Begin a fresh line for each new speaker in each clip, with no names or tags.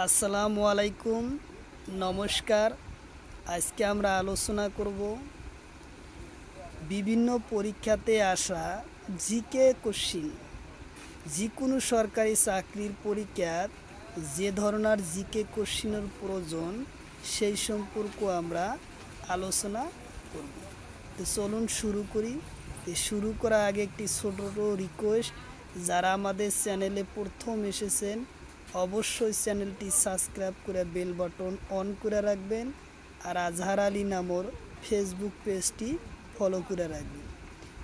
আসসালামু আলাইকুম, নমস্কার। আজকে আমরা আলোচনা করব বিভিন্ন পরীক্ষাতে আসা জিকে কোশ্চিন। যে কোনো সরকারি চাকরির পরীক্ষাত যে ধরনের জিকে কোশ্চিনের প্রয়োজন সেই সম্পর্ক আমরা আলোচনা করব। তো চলুন শুরু করি। শুরু করার আগে একটি ছোট রিকোয়েস্ট, যারা আমাদের চ্যানেলে প্রথম এসেছেন অবশ্যই চ্যানেলটি সাবস্ক্রাইব করে বেল বাটন অন করে রাখবেন, আর আজহার আলী নামর ফেসবুক পেজটি ফলো করে রাখবেন।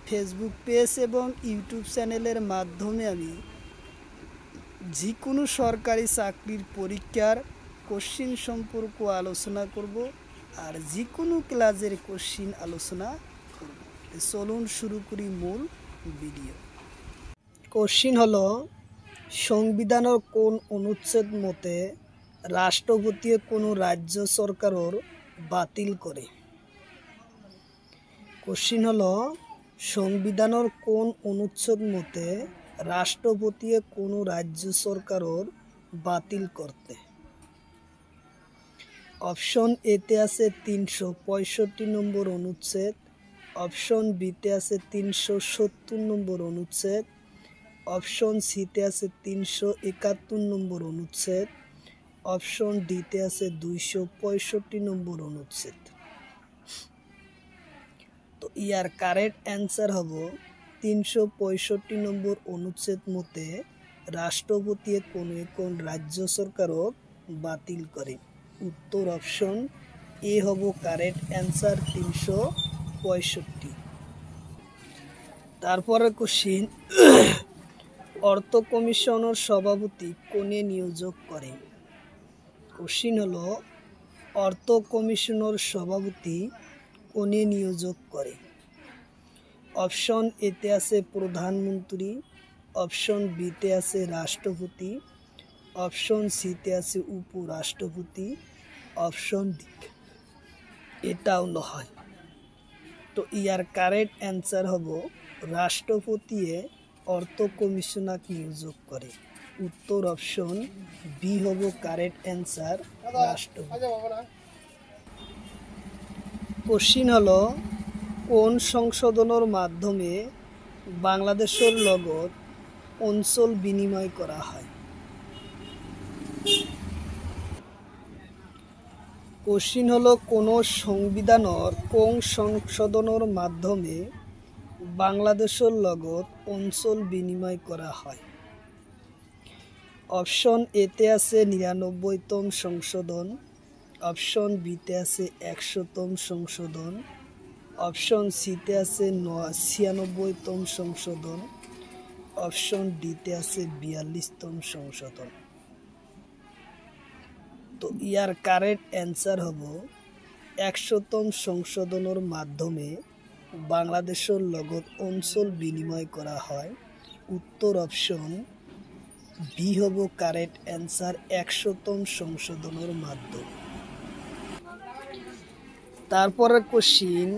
ফেসবুক পেজ এবং ইউটিউব চ্যানেলের মাধ্যমে আমি যে কোনো সরকারি চাকরির পরীক্ষার কোশ্চিন সম্পর্ক আলোচনা করব, আর যে কোনো ক্লাসের কোশ্চিন আলোচনা করব। চলুন শুরু করি মূল ভিডিও। কোশ্চিন হলো, সংবিধানের কোন অনুচ্ছেদ মতে রাষ্ট্রপতি কোনো রাজ্য সরকারের বাতিল করে? কোশ্চিন হলো, সংবিধানের কোন অনুচ্ছেদ মতে রাষ্ট্রপতি কোনো রাজ্য সরকারের বাতিল করতে? অপশন এতে আছে 365 নম্বর অনুচ্ছেদ, অপশন বিতে আছে 370 নম্বর অনুচ্ছেদ, অপশন সিতে আছে 371 নম্বর অনুচ্ছেদ, অপশন ডিতে আছে 265 নম্বর অনুচ্ছেদ। তো ইয়ার কারেক্ট অ্যান্সার হবো 365 নম্বর অনুচ্ছেদ মতে রাষ্ট্রপতি কোন রাজ্য সরকারও বাতিল করে। উত্তর অপশন এ হবো কারেক্ট অ্যান্সার 365। তারপরে কোশ্চিন, অর্থ কমিশনের সভাপতি কোনে নিয়োগ করে? কোশ্চিন হলো, অর্থ কমিশনের সভাপতি কোনে নিয়োগ করে? অপশন এতে আছে প্রধানমন্ত্রী, অপশন বিতে আছে রাষ্ট্রপতি, অপশন সিতে আছে উপরাষ্ট্রপতি, অপশন ডি এটাও নয়। তো ইয়ার কারেক্ট অ্যান্সার হবো রাষ্ট্রপতি অর্থ কমিশনার নিয়োগ করে। উত্তর অপশন বি হবো কারেক্ট অ্যান্সার, রাষ্ট্রপতি। কোশ্চিন হলো, কোন সংশোধনের মাধ্যমে বাংলাদেশের লগত অঞ্চল বিনিময় করা হয়? কোশ্চিন হলো, কোন সংবিধানের কোন সংশোধনের মাধ্যমে বাংলাদেশের লগত অঞ্চল বিনিময় করা হয়? অপশন এতে আছে 99তম সংশোধন, অপশন বিতে আছে 100তম সংশোধন, অপশন সিতে আছে 96তম সংশোধন, অপশন ডিতে আছে 42তম সংশোধন। তো ইয়ার কারেক্ট অ্যান্সার হবো 100তম সংশোধনের মাধ্যমে বাংলাদেশের লগত অঞ্চল বিনিময় করা হয়। উত্তর অপশন বি হবো কারেক্ট অ্যান্সার, 100তম সংশোধনের মাধ্যমে। তারপরে কোশ্চিন,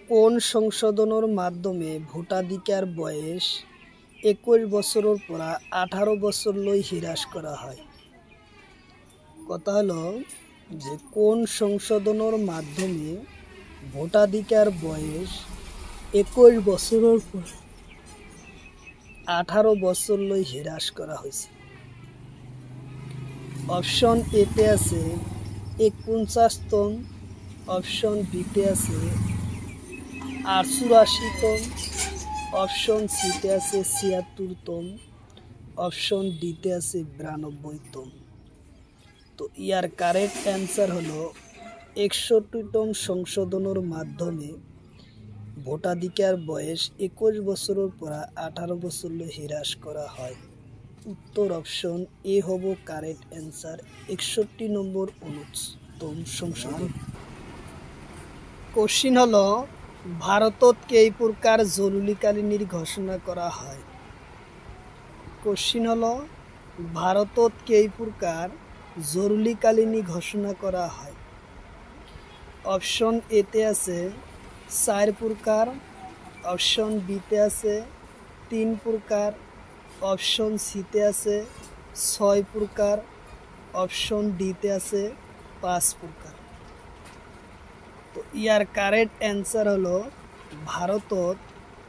কোন সংশোধনের মাধ্যমে ভোটাধিকার বয়স 21 বছরের পরা 18 বছর লই হ্রাস করা হয়? কথা হলো যে কোন সংশোধনের মাধ্যমে ভোটাধিকার বয়স 21 বছরের পর 18 বছর লই হ্রাস করা হয়েছে? অপশন এতে আছে 49তম, অপশন বিতে আছে 88তম, অপশন সিতে আছে 76তম, অপশন ডিতে আছে 92তম। তো ইয়ার কারেক্ট অ্যান্সার হলো 61তম সংশোধনের মাধ্যমে ভোটাধিকার বয়স 21 বছরের পর 18 বছর হ্রাস করা হয়। উত্তর অপশন এ হবো কারেক্ট অ্যান্সার, 61 নম্বর অনুচ্ছেদ সংশোধন। কোশ্চিন হলো, ভারতত কেই প্রকার জরুরিকালীনের ঘোষণা করা হয়? কোশ্চিন হলো, ভারতত কেই প্রকার জরুরিকালীন ঘোষণা করা হয়? অপশন এতে আছে 4 প্রকার, অপশন বিতে আছে 3 প্রকার, অপশন সিতে আছে 6 প্রকার, অপশন ডিতে আছে 5 প্রকার। তো ইয়ার কারেক্ট অ্যান্সার হলো ভারতত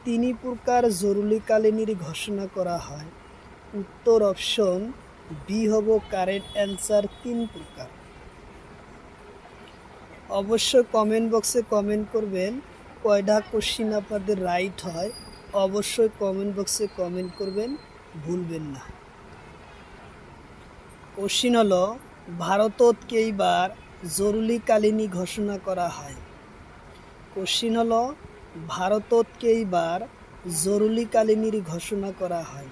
3 প্রকার জরুরিকালীনের ঘোষণা করা হয়। উত্তর অপশন বি হব কারেক্ট অ্যান্সার 3 প্রকার। অবশ্যই কমেন্ট বক্সে কমেন্ট করবেন কয়টা কোশ্চিন আপনাদের রাইট হয়। অবশ্যই কমেন্ট বক্সে কমেন্ট করবেন, ভুলবেন না। কোশ্চিন হলো ভারতত কেইবার জরুরিকালীন ঘোষণা করা হয়। কোশ্চিন হলো ভারতত কেইবার জরুরিকালীন ঘোষণা করা হয়।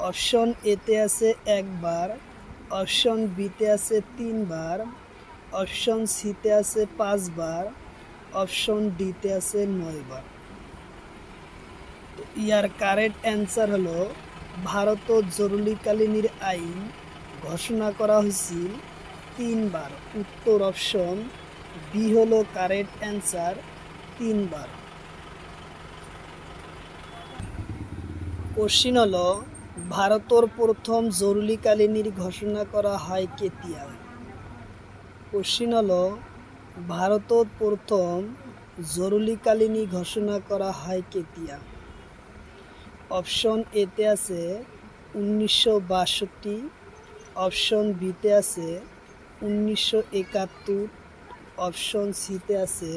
অপশন এতে আছে 1 বার, অপশন বিতে আছে 3 বার, অপশন সিতে আছে 5 বার, অপশন ডিতে আছে 9 বার। ইয়ার কারেক্ট অ্যান্সার হলো ভারতত জরুরিকালীন আইন ঘোষণা করা হয়েছিল 3 বার। উত্তর অপশন বি হলো কারেক্ট অ্যান্সার 3 বার। কোশ্চিন হলো ভারতের প্রথম জরুরিকালীন ঘোষণা করা হয় কেতিয়া। কোশ্চিন হলো ভারতত প্রথম জরুরিকালীন ঘোষণা করা হয় কেতিয়া। অপশন এতে আছে 1962, অপশন বিতে আছে 1971, অপশন সিতে আছে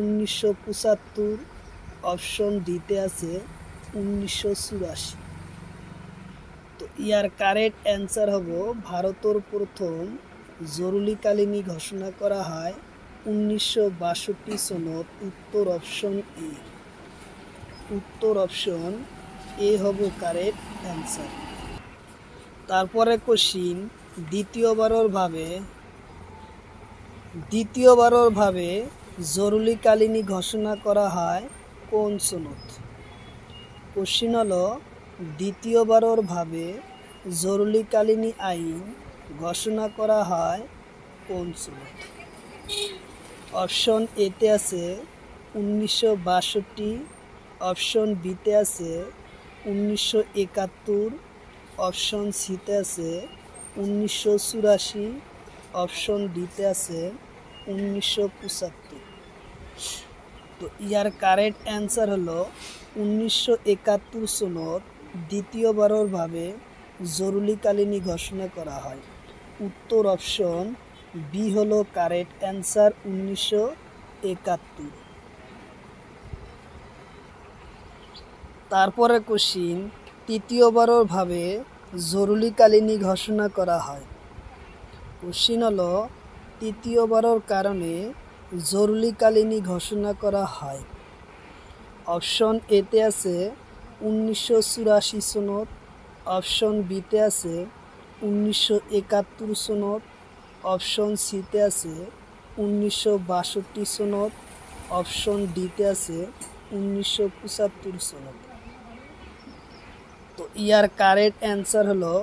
1975, অপশন ডিতে আছে 1984। তো ইয়ার কারেক্ট অ্যান্সার হব ভারতের প্রথম জরুরিকালীন ঘোষণা করা হয় 1962 সনত। উত্তর অপশন এ। উত্তর অপশন এ হব কারেক্ট অ্যান্সার। তারপরে কোশ্চিন দ্বিতীয়বারের ভাবে জরুরিকালীন ঘোষণা করা হয় কোন সনত। কোশ্চিন হলো দ্বিতীয়বারের ভাবে জরুরিকালীন আইন ঘোষণা করা হয় কোন সনত। অপশন এতে আছে 1962, অপশন বিতে আছে 1971, অপশন সিতে আছে 1984, অপশন ডিতে আছে 1975। তো ইয়ার কারেক্ট অ্যান্সার হলো 1971 সনত দ্বিতীয়বারের ভাবে জরুরিকালীন ঘোষণা করা হয়। উত্তর অপশন বি হলো কারেক্ট অ্যান্সার 1971। তারপরে কোশ্চিন তৃতীয়বারের ভাবে জরুরিকালীন ঘোষণা করা হয়। কোশ্চিন হলো তৃতীয়বারের কারণে জরুরিকালীন ঘোষণা করা হয়। অপশন এতে আছে 1984 সনত, অপশন বিতে আছে 1971 সনত, অপশন সিতে আছে 1962 সনত, অপশন ডিতে আছে 1975 সনত। তো ইয়ার কারেক্ট অ্যান্সার হলো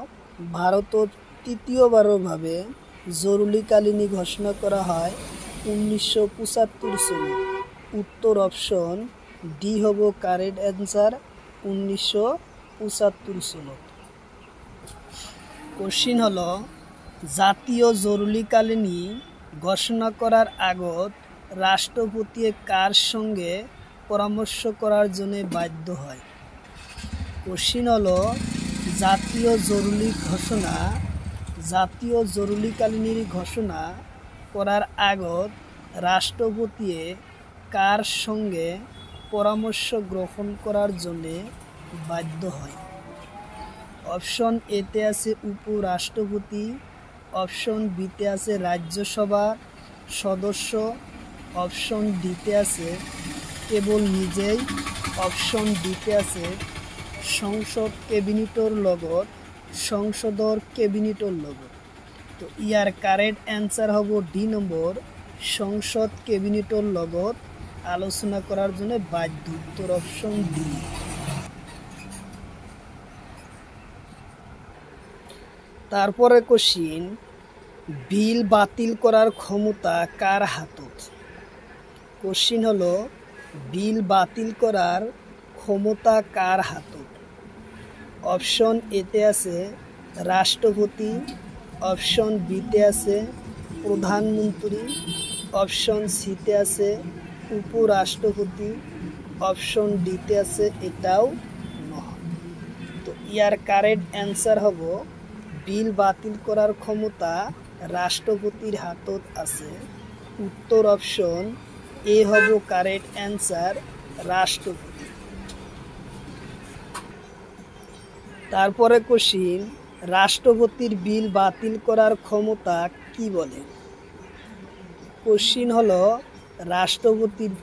ভারতত তৃতীয়বারের ভাবে জরুরিকালীন ঘোষণা করা হয় 1975 সনত। উত্তর অপশন ডি হব কারেক্ট অ্যান্সার 1975 সনত। কোশ্চিন হলো জাতীয় জরুরিকালীন ঘোষণা করার আগত রাষ্ট্রপতি কার সঙ্গে পরামর্শ করার জন্য বাধ্য হয়। কোশ্চিন হলো জাতীয় জরুরিকালীন ঘোষণা করার আগত রাষ্ট্রপতি কার সঙ্গে পরামর্শ গ্রহণ করার জন্য বাধ্য হয়। অপশন এতে আছে উপরাষ্ট্রপতি, অপশন বিতে আছে রাজ্যসভার সদস্য, অপশন ডিতে আছে কেবল নিজেই, অপশন ডিতে আছে সংসদ ক্যাবিনেটর লগত, সংসদর ক্যাবিনেটর লগত। তো ইয়ার কারেক্ট অ্যান্সার হব ডি নম্বর, সংসদ ক্যাবিনেটর লগত আলোচনা করার জন্য বাধ্য। উত্তর অপশন ডি। তারপরে কোশ্চিন বিল বাতিল করার ক্ষমতা কার হাতত। কোশ্চিন হলো বিল বাতিল করার ক্ষমতা কার হাতত। অপশন এতে আছে রাষ্ট্রপতি, অপশন বিতে আছে প্রধানমন্ত্রী, অপশন সিতে আছে উপরাষ্ট্রপতি, অপশন ডিতে আছে এটাও নয়। তো ইয়ার কারেক্ট অ্যান্সার হব বিল বাতিল করার ক্ষমতা রাষ্ট্রপতির হাতত আছে। উত্তর অপশন এ হব কারেক্ট অ্যান্সার, রাষ্ট্রপতি। তারপরে কোশ্চিন, রাষ্ট্রপতির বিল বাতিল করার ক্ষমতা কি বলে? কোশ্চিন হলো রাষ্ট্রপতির